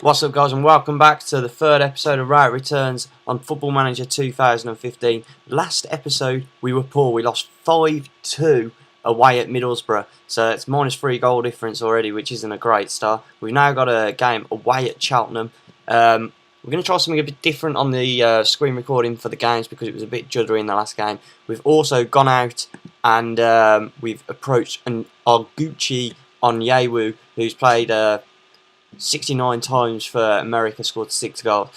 What's up, guys, and welcome back to the third episode of Rowett Returns on Football Manager 2015. Last episode we were poor. We lost 5-2 away at Middlesbrough, so it's -3 goal difference already, which isn't a great start. We've now got a game away at Cheltenham. We're going to try something a bit different on the screen recording for the games because it was a bit juddery in the last game. We've also gone out and we've approached Arguchi Onyewu, who's played 69 times for America, scored 6 goals.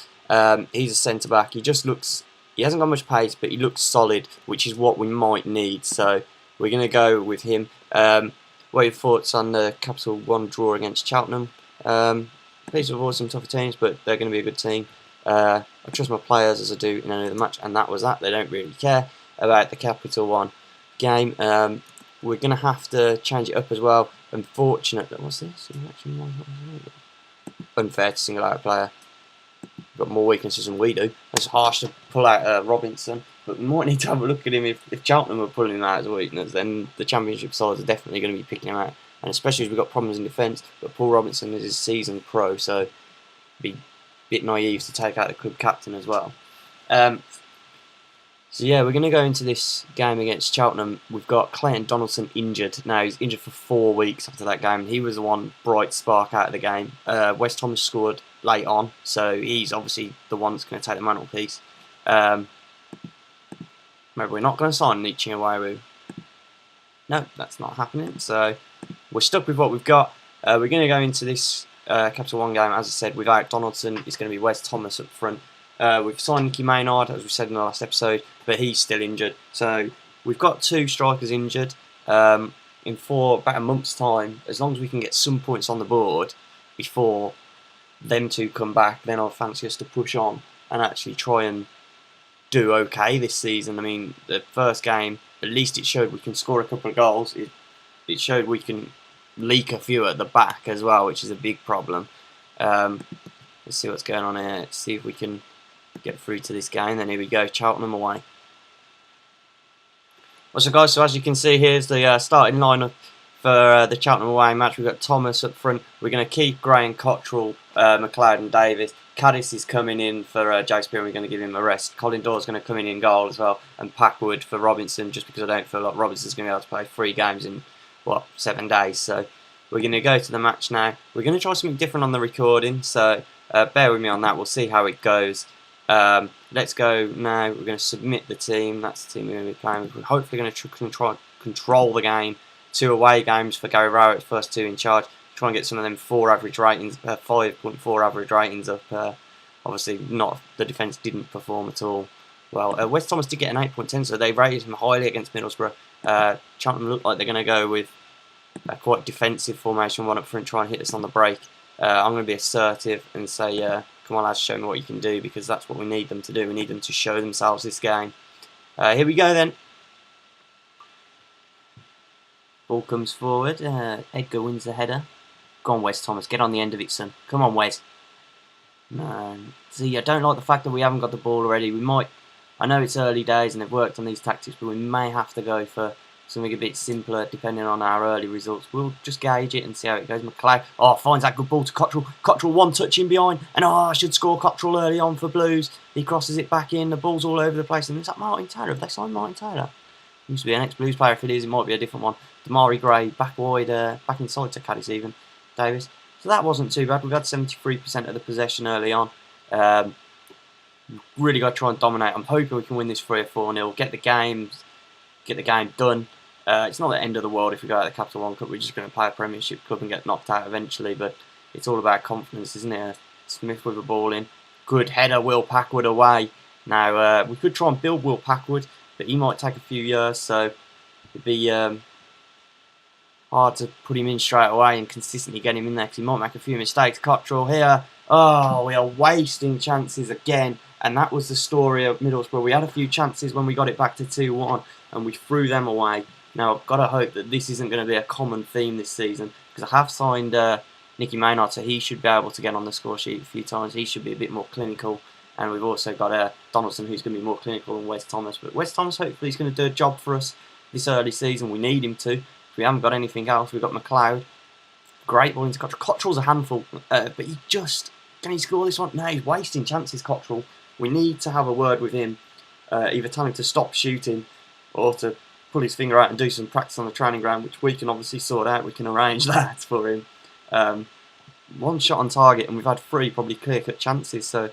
He's a centre back. He hasn't got much pace, but he looks solid, which is what we might need. So we're going to go with him. What are your thoughts on the Capital One draw against Cheltenham? Please avoid some tougher teams, but they're going to be a good team. I trust my players as I do in any other match, and that was that. They don't really care about the Capital One game. We're going to have to change it up as well. Unfortunately, what's this? Unfair to single out a player. Got more weaknesses than we do. It's harsh to pull out Robinson, but we might need to have a look at him. If Cheltenham are pulling him out as a weakness, then the Championship sides are definitely going to be picking him out. And especially as we've got problems in defence, but Paul Robinson is his seasoned pro, so it'd be a bit naive to take out the club captain as well. So yeah, we're going to go into this game against Cheltenham. We've got Clayton Donaldson injured. Now, he's injured for 4 weeks after that game. He was the one bright spark out of the game. Wes Thomas scored late on, so he's obviously the one that's going to take the mantelpiece. Maybe we're not going to sign Nietzsche Onyewu. No, that's not happening. So we're stuck with what we've got. We're going to go into this Capital One game, as I said, without Donaldson. It's going to be Wes Thomas up front. We've signed Nicky Maynard, as we said in the last episode, but he's still injured. So we've got 2 strikers injured. In about a month's time, as long as we can get some points on the board before them 2 come back, then I'll fancy us to push on and actually try and do okay this season. I mean, the first game, at least it showed we can score a couple of goals. It showed we can leak a few at the back as well, which is a big problem. Let's see what's going on here. Let's see if we can get through to this game. Then here we go, Cheltenham away. So guys, so as you can see, here's the starting lineup for the Cheltenham away match. We've got Thomas up front. We're going to keep Gray and Cottrell, McLeod and Davis. Caddis is coming in for Jay Spear, and we're going to give him a rest. Colin Dawes going to come in goal as well, and Packwood for Robinson, just because I don't feel like Robinson's going to be able to play 3 games in, 7 days. So we're going to go to the match now. We're going to try something different on the recording, so bear with me on that. We'll see how it goes. Let's go now. We're going to submit the team. That's the team we're going to be playing with. We're hopefully going to control the game. 2 away games for Gary Rowett, first 2 in charge. Try and get some of them 4 average ratings, 5.4 average ratings up. Obviously, not the defence didn't perform at all well. Wes Thomas did get an 8.10, so they rated him highly against Middlesbrough. Cheltenham look like they're going to go with a quite defensive formation, 1 up front, try and hit us on the break. I'm going to be assertive and say, come on lads, show me what you can do, because that's what we need them to do. We need them to show themselves this game. Here we go then. Ball comes forward. Edgar wins the header. Go on, Wes Thomas. Get on the end of it, son. Come on, Wes. No. See, I don't like the fact that we haven't got the ball already. We might... I know it's early days and they've worked on these tactics, but we may have to go for something a bit simpler depending on our early results. We'll just gauge it and see how it goes. McLeod, finds that good ball to Cottrell. Cottrell 1 touch in behind, and I should score Cottrell early on for Blues. He crosses it back in, the ball's all over the place. And is that Martin Taylor? Have they signed Martin Taylor? Used to be an ex-Blues player. If it is, it might be a different one. Damari Gray, back wide, back inside to Caddis even. Davis. So that wasn't too bad. We've had 73% of the possession early on. Really got to try and dominate. I'm hoping we can win this 3 or 4-0. Get the game done. It's not the end of the world if we go out of the Capital One Cup. We're just going to play a Premiership club and get knocked out eventually. But it's all about confidence, isn't it? Smith with a ball in. Good header, Will Packwood away. Now, we could try and build Will Packwood, but he might take a few years. So it'd be hard to put him in straight away and consistently get him in there because he might make a few mistakes. Cottrell here. Oh, we are wasting chances again. And that was the story of Middlesbrough. We had a few chances when we got it back to 2-1 and we threw them away. Now, I've got to hope that this isn't going to be a common theme this season, because I have signed Nicky Maynard, so he should be able to get on the score sheet a few times. He should be a bit more clinical. And we've also got Donaldson, who's going to be more clinical than Wes Thomas. But Wes Thomas, hopefully, is going to do a job for us this early season. We need him to. If we haven't got anything else, we've got McLeod. Great ball into Cottrell. Cottrell's a handful, but he just Can he score this one? No, he's wasting chances, Cottrell. We need to have a word with him. Either tell him to stop shooting or to pull his finger out and do some practice on the training ground, which we can obviously sort out. We can arrange that for him. One shot on target, and we've had 3 probably clear-cut chances, so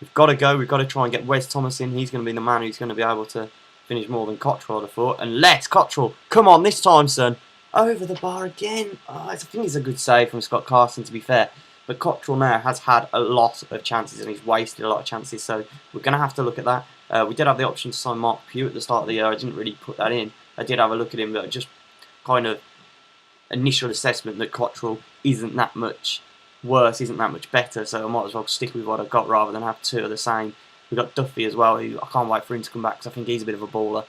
we've got to go. We've got to try and get Wes Thomas in. He's going to be the man who's going to be able to finish more than Cottrell, I'd have thought. And let's Cottrell, come on this time, son. Over the bar again. Oh, I think it's a good save from Scott Carson, to be fair. But Cottrell now has had a lot of chances and he's wasted a lot of chances, so we're going to have to look at that. We did have the option to sign Mark Pugh at the start of the year. I didn't really put that in. I did have a look at him, but just kind of initial assessment that Cottrell isn't that much worse, isn't that much better, so I might as well stick with what I've got rather than have 2 of the same. We've got Duffy as well, who I can't wait for him to come back because I think he's a bit of a baller.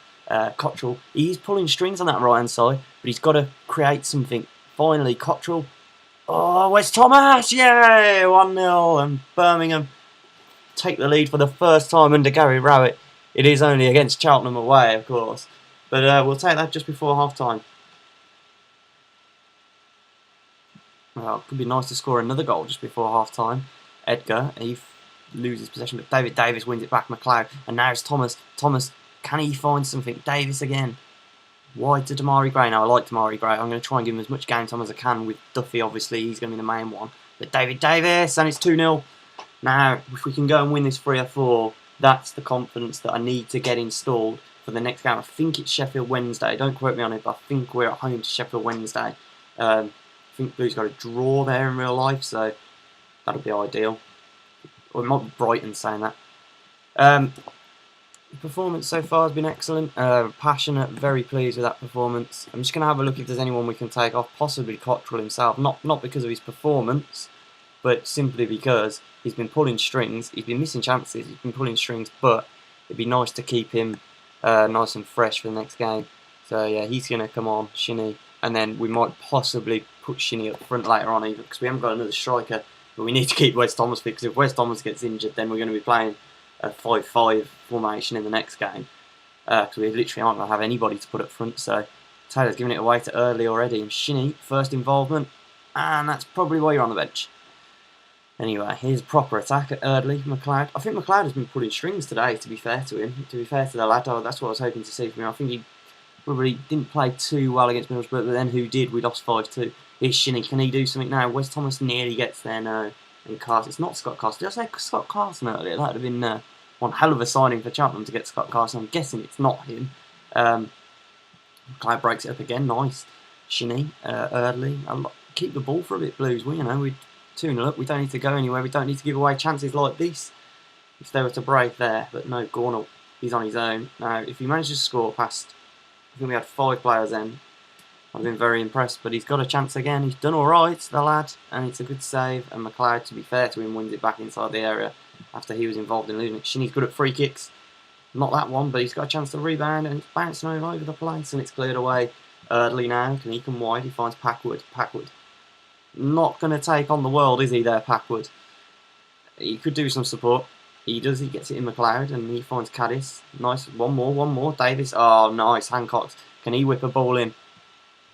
Cottrell, he's pulling strings on that right hand side, but he's got to create something. Finally, Cottrell. Oh, where's Thomas? Yay! 1-0, and Birmingham take the lead for the first time under Gary Rowett. It is only against Cheltenham away, of course, but we'll take that just before half time. Well, it could be nice to score another goal just before half time. Edgar, he loses possession, but David Davis wins it back. McLeod, and now it's Thomas. Thomas, can he find something? Davis again. Wide to Damari Gray. Now, I like Damari Gray. I'm going to try and give him as much game time as I can with Duffy, obviously. He's going to be the main one. But David Davis, and it's 2-0. Now, if we can go and win this 3 or 4, that's the confidence that I need to get installed for the next game. I think it's Sheffield Wednesday. Don't quote me on it, but I think we're at home to Sheffield Wednesday. I think Blue's got a draw there in real life, so that'll be ideal. Or it might be Brighton saying that. The performance so far has been excellent. Passionate, very pleased with that performance. I'm just going to have a look if there's anyone we can take off. Possibly Cottrell himself. Not because of his performance, but simply because he's been pulling strings. He's been missing chances. He's been pulling strings, but it'd be nice to keep him nice and fresh for the next game. So yeah, he's going to come on, Shinnie. And then we might possibly put Shinnie up front later on, either because we haven't got another striker. But we need to keep Wes Thomas fit, because if Wes Thomas gets injured, then we're going to be playing a 5-5 formation in the next game. Because we literally aren't going to have anybody to put up front. So Taylor's giving it away to Eardley already. And Shinnie, first involvement. And that's probably why you're on the bench. Anyway, here's a proper attack at Eardley. McLeod. I think McLeod has been pulling strings today, to be fair to him. To be fair to the lad, that's what I was hoping to see from him. I think he probably didn't play too well against Middlesbrough, but then who did? We lost 5-2. Here's Shinnie. Can he do something now? Wes Thomas nearly gets there now. And Carson. It's not Scott Carson. Did I say Scott Carson earlier? That would have been one hell of a signing for Cheltenham to get Scott Carson. I'm guessing it's not him. Clyde breaks it up again. Nice. Shinnie, Eardley. Keep the ball for a bit, Blues. We're 2-0 up. We don't need to go anywhere. We don't need to give away chances like this. If they were to break there. But no, Gornall, he's on his own. Now, if he manages to score past, I think we had 5 players then, I've been very impressed, but he's got a chance again. He's done alright, the lad, and it's a good save. And McLeod, to be fair to him, wins it back inside the area after he was involved in losing it. Shinnie's good at free kicks. Not that one, but he's got a chance to rebound, and it's bouncing all over the place, and it's cleared away. Eardley now, can he come wide? He finds Packwood. Packwood. Not going to take on the world, is he there, Packwood? He could do some support. He does, he gets it in McLeod, and he finds Caddis. Nice, one more. Davis, oh, nice, Hancock. Can he whip a ball in?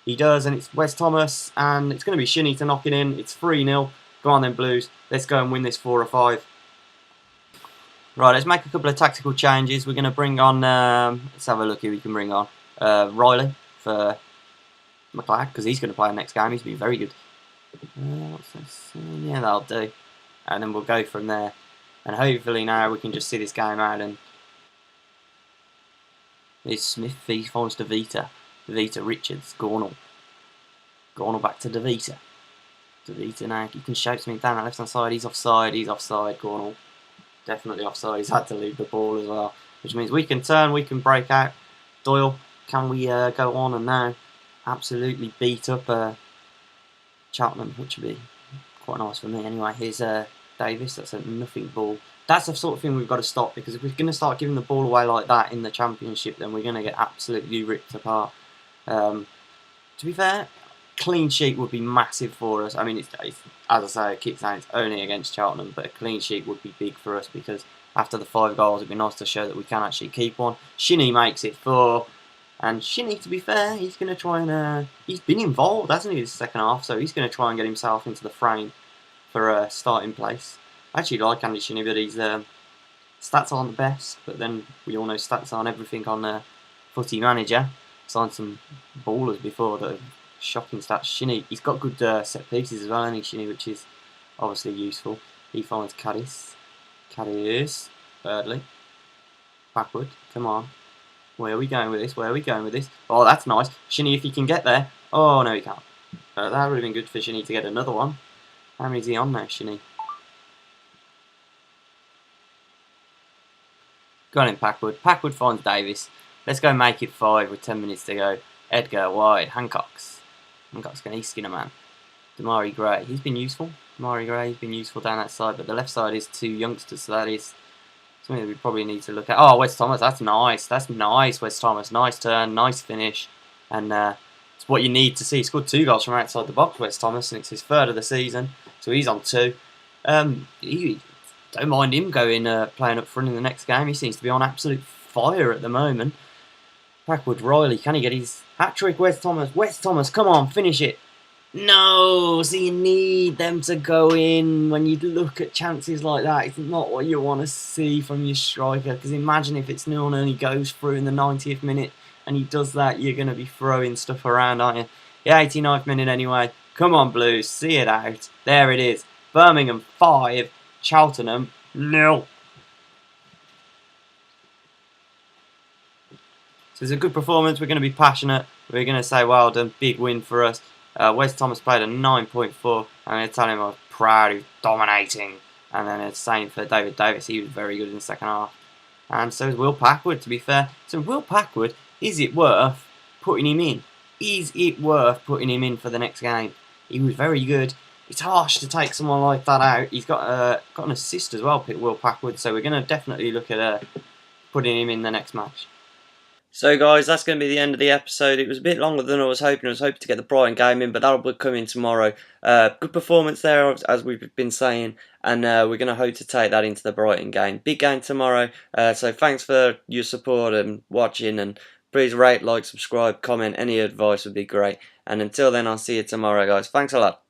He does, and it's Wes Thomas, and it's going to be Shinnie to knock it in. It's 3-0. Go on then, Blues. Let's go and win this 4 or 5. Right, let's make a couple of tactical changes. We're going to bring on, let's have a look who we can bring on. Riley for McLeod, because he's going to play the next game. He's been very good. What's this? Yeah, that'll do. And then we'll go from there. And hopefully now we can just see this game out. And it's Smith, he finds DeVita. DeVita, Richards, Gornall. Gornall back to DeVita. DeVita now, you can shout something down that left hand side. He's offside, Gornall. Definitely offside, he's had to leave the ball as well. Which means we can turn, we can break out. Doyle, can we go on and now absolutely beat up Cheltenham, which would be quite nice for me. Anyway, here's Davis, that's a nothing ball. That's the sort of thing we've got to stop, because if we're going to start giving the ball away like that in the Championship, then we're going to get absolutely ripped apart. To be fair, clean sheet would be massive for us. I mean, it's as I say, I keep saying it's only against Cheltenham, but a clean sheet would be big for us, because after the 5 goals, it'd be nice to show that we can actually keep one. Shinnie makes it 4, and Shinnie, to be fair, he's going to try and he's been involved, hasn't he, this second half? So he's going to try and get himself into the frame for a starting place. I actually like Andy Shinnie, but his stats aren't the best. But then we all know stats aren't everything on Footy Manager. Signed some ballers before that are shocking stats. Shinnie, he's got good set pieces as well, hasn't he, Shinnie, which is obviously useful. He finds Caddis. Caddis. Thirdly. Backward. Come on. Where are we going with this? Where are we going with this? Oh, that's nice. Shinnie, if he can get there. Oh, no, he can't. That would have been good for Shinnie to get another one. How many is he on now, Shinnie? Go on in, Packwood. Packwood finds Davis. Let's go make it 5 with 10 minutes to go. Edgar, wide. Hancock's going to skin a man. Damari Gray. He's been useful. Damari Gray, he's been useful down that side, but the left side is 2 youngsters, so that is something that we probably need to look at. Oh, Wes Thomas, that's nice. That's nice, Wes Thomas. Nice turn, nice finish. And it's what you need to see. He scored 2 goals from outside the box, Wes Thomas, and it's his 3rd of the season, so he's on 2. Don't mind him going playing up front in the next game. He seems to be on absolute fire at the moment. Packwood Riley, can he get his hat-trick? Wes Thomas, come on, finish it. No, so you need them to go in. When you look at chances like that, it's not what you want to see from your striker, because imagine if it's 0-0 and he goes through in the 90th minute and he does that, you're going to be throwing stuff around, aren't you? The 89th minute anyway. Come on, Blues, see it out. There it is. Birmingham 5, Cheltenham 0. So it's a good performance. We're going to be passionate. We're going to say well done. Big win for us. Wes Thomas played a 9.4. I'm going to tell him I was proud. He was dominating. And then it's the same for David Davis. He was very good in the second half. And so is Will Packwood, to be fair. So Will Packwood, is it worth putting him in? Is it worth putting him in for the next game? He was very good. It's harsh to take someone like that out. He's got an assist as well, Will Packwood. So we're going to definitely look at putting him in the next match. So guys, that's going to be the end of the episode. It was a bit longer than I was hoping. I was hoping to get the Brighton game in, but that'll be coming tomorrow. Good performance there, as we've been saying, and we're going to hope to take that into the Brighton game. Big game tomorrow, so thanks for your support and watching, and please rate, like, subscribe, comment. Any advice would be great. And until then, I'll see you tomorrow, guys. Thanks a lot.